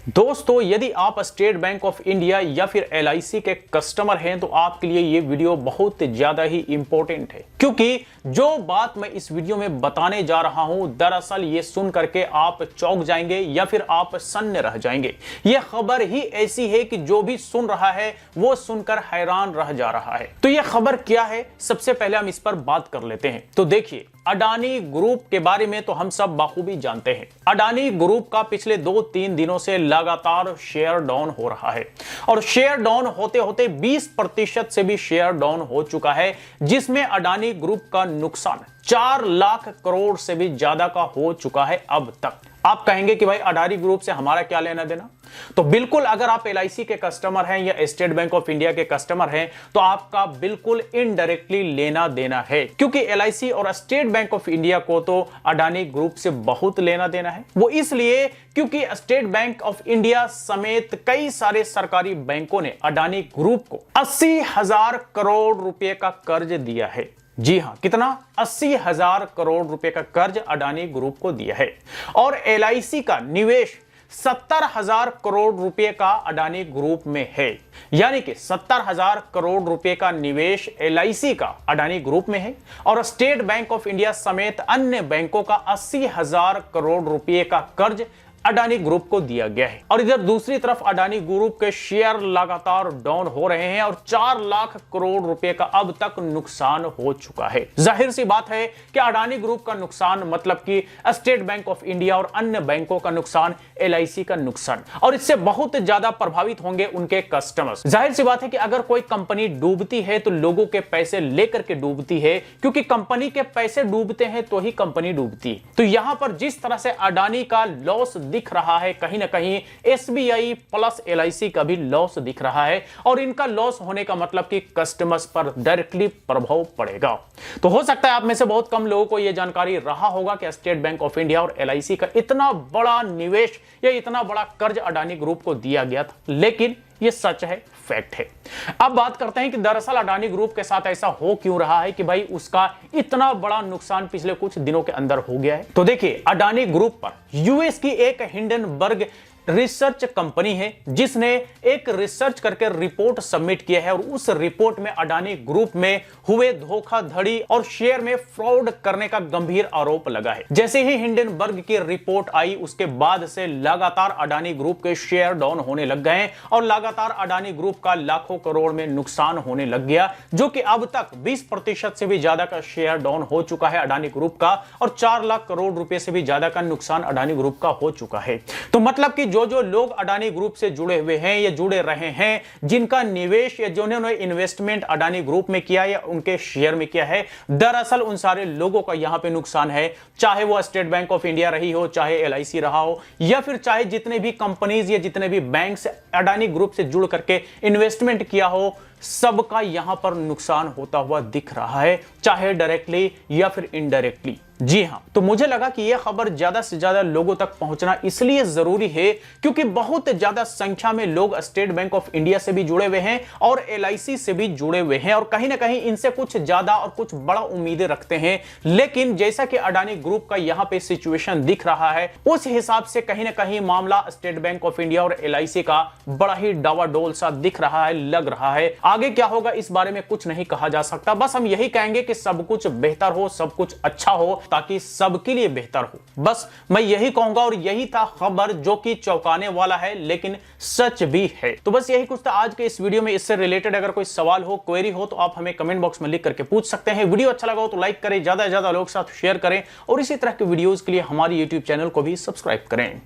दोस्तों, यदि आप स्टेट बैंक ऑफ इंडिया या फिर एलआईसी के कस्टमर हैं तो आपके लिए ये वीडियो बहुत ज्यादा ही इंपॉर्टेंट है, क्योंकि जो बात मैं इस वीडियो में बताने जा रहा हूं दरअसल ये सुन करके आप चौंक जाएंगे या फिर आप सन्न रह जाएंगे। ये खबर ही ऐसी है कि जो भी सुन रहा है वो सुनकर हैरान रह जा रहा है। तो ये खबर क्या है, सबसे पहले हम इस पर बात कर लेते हैं। तो देखिए, अडानी ग्रुप के बारे में तो हम सब बाखूबी जानते हैं। अडानी ग्रुप का पिछले 2-3 दिनों से लगातार शेयर डाउन हो रहा है और शेयर डाउन होते होते 20% से भी शेयर डाउन हो चुका है, जिसमें अडानी ग्रुप का नुकसान 4 लाख करोड़ से भी ज्यादा का हो चुका है अब तक। आप कहेंगे कि भाई अडानी ग्रुप से हमारा क्या लेना देना? तो बिल्कुल, अगर आप एलआईसी के कस्टमर हैं या स्टेट बैंक ऑफ इंडिया के कस्टमर हैं तो आपका बिल्कुल इनडायरेक्टली लेना देना है, क्योंकि एलआईसी और स्टेट बैंक ऑफ इंडिया को तो अडानी ग्रुप से बहुत लेना देना है। वो इसलिए क्योंकि स्टेट बैंक ऑफ इंडिया समेत कई सारे सरकारी बैंकों ने अडानी ग्रुप को 80,000 करोड़ रुपए का कर्ज दिया है। जी हां, कितना? 80,000 करोड़ रुपए का कर्ज अडानी ग्रुप को दिया है और एलआईसी का निवेश 70,000 करोड़ रुपए का अडानी ग्रुप में है। यानी कि 70,000 करोड़ रुपए का निवेश एलआईसी का अडानी ग्रुप में है और स्टेट बैंक ऑफ इंडिया समेत अन्य बैंकों का 80,000 करोड़ रुपए का कर्ज अडानी ग्रुप को दिया गया है। और इधर दूसरी तरफ अडानी ग्रुप के शेयर लगातार डाउन हो रहे हैं और 4 लाख करोड़ रुपए का अब तक नुकसान हो चुका है। जाहिर सी बात है कि अडानी ग्रुप का नुकसान मतलब कि स्टेट बैंक ऑफ इंडिया और अन्य बैंकों का नुकसान, एलआईसी का नुकसान, और इससे बहुत ज्यादा प्रभावित होंगे उनके कस्टमर्स। जाहिर सी बात है कि अगर कोई कंपनी डूबती है तो लोगों के पैसे लेकर के डूबती है, क्योंकि कंपनी के पैसे डूबते हैं तो ही कंपनी डूबती है। तो यहां पर जिस तरह से अडानी का लॉस दिख रहा है, कहीं ना कहीं एसबीआई प्लस एलआईसी का भी लॉस दिख रहा है और इनका लॉस होने का मतलब कि कस्टमर्स पर डायरेक्टली प्रभाव पड़ेगा। तो हो सकता है आप में से बहुत कम लोगों को यह जानकारी रहा होगा कि स्टेट बैंक ऑफ इंडिया और एलआईसी का इतना बड़ा निवेश या इतना बड़ा कर्ज अडानी ग्रुप को दिया गया था, लेकिन यह सच है, फैक्ट है। अब बात करते हैं कि दरअसल अडानी ग्रुप के साथ ऐसा हो क्यों रहा है कि भाई उसका इतना बड़ा नुकसान पिछले कुछ दिनों के अंदर हो गया है। तो देखिए, अडानी ग्रुप पर यूएस की एक हिंडनबर्ग रिसर्च कंपनी है जिसने एक रिसर्च करके रिपोर्ट सबमिट किया है और उस रिपोर्ट में अडानी ग्रुप में हुए धोखाधड़ी और शेयर में फ्रॉड करने का गंभीर आरोप लगा है। जैसे ही हिंडनबर्ग की रिपोर्ट आई उसके बाद से लगातार अडानी ग्रुप के शेयर डाउन होने लग गए और लगातार अडानी ग्रुप का लाखों करोड़ में नुकसान होने लग गया, जो कि अब तक 20% से भी ज्यादा का शेयर डाउन हो चुका है अडानी ग्रुप का और 4 लाख करोड़ रुपए से भी ज्यादा का नुकसान अडानी ग्रुप का हो चुका है। तो मतलब कि जो लोग अडानी ग्रुप से जुड़े हुए हैं या जुड़े रहे हैं, जिनका निवेश या जिन्होंने इन्वेस्टमेंट अडानी ग्रुप में किया या उनके शेयर में किया है, दरअसल उन सारे लोगों का यहां पे नुकसान है। चाहे वो स्टेट बैंक ऑफ इंडिया रही हो, चाहे एलआईसी रहा हो, या फिर चाहे जितने भी कंपनीज या जितने भी बैंक अडानी ग्रुप से जुड़ करके इन्वेस्टमेंट किया हो, सबका यहां पर नुकसान होता हुआ दिख रहा है, चाहे डायरेक्टली या फिर इनडायरेक्टली। जी हां, तो मुझे लगा कि यह खबर ज्यादा से ज्यादा लोगों तक पहुंचना इसलिए जरूरी है क्योंकि बहुत ज्यादा संख्या में लोग स्टेट बैंक ऑफ इंडिया से भी जुड़े हुए हैं और एलआईसी से भी जुड़े हुए हैं और कहीं ना कहीं इनसे कुछ ज्यादा और कुछ बड़ा उम्मीदें रखते हैं। लेकिन जैसा कि अडानी ग्रुप का यहां पे सिचुएशन दिख रहा है, उस हिसाब से कहीं ना कहीं मामला स्टेट बैंक ऑफ इंडिया और एलआईसी का बड़ा ही डावाडोल सा दिख रहा है, लग रहा है। आगे क्या होगा इस बारे में कुछ नहीं कहा जा सकता, बस हम यही कहेंगे कि सब कुछ बेहतर हो, सब कुछ अच्छा हो, ताकि सबके लिए बेहतर हो। बस मैं यही कहूंगा और यही था खबर जो कि चौंकाने वाला है लेकिन सच भी है। तो बस यही कुछ था आज के इस वीडियो में। इससे रिलेटेड अगर कोई सवाल हो, क्वेरी हो तो आप हमें कमेंट बॉक्स में लिख करके पूछ सकते हैं। वीडियो अच्छा लगा हो तो लाइक करें, ज्यादा से ज्यादा लोगों के साथ शेयर करें और इसी तरह के वीडियोस के लिए हमारे यूट्यूब चैनल को भी सब्सक्राइब करें।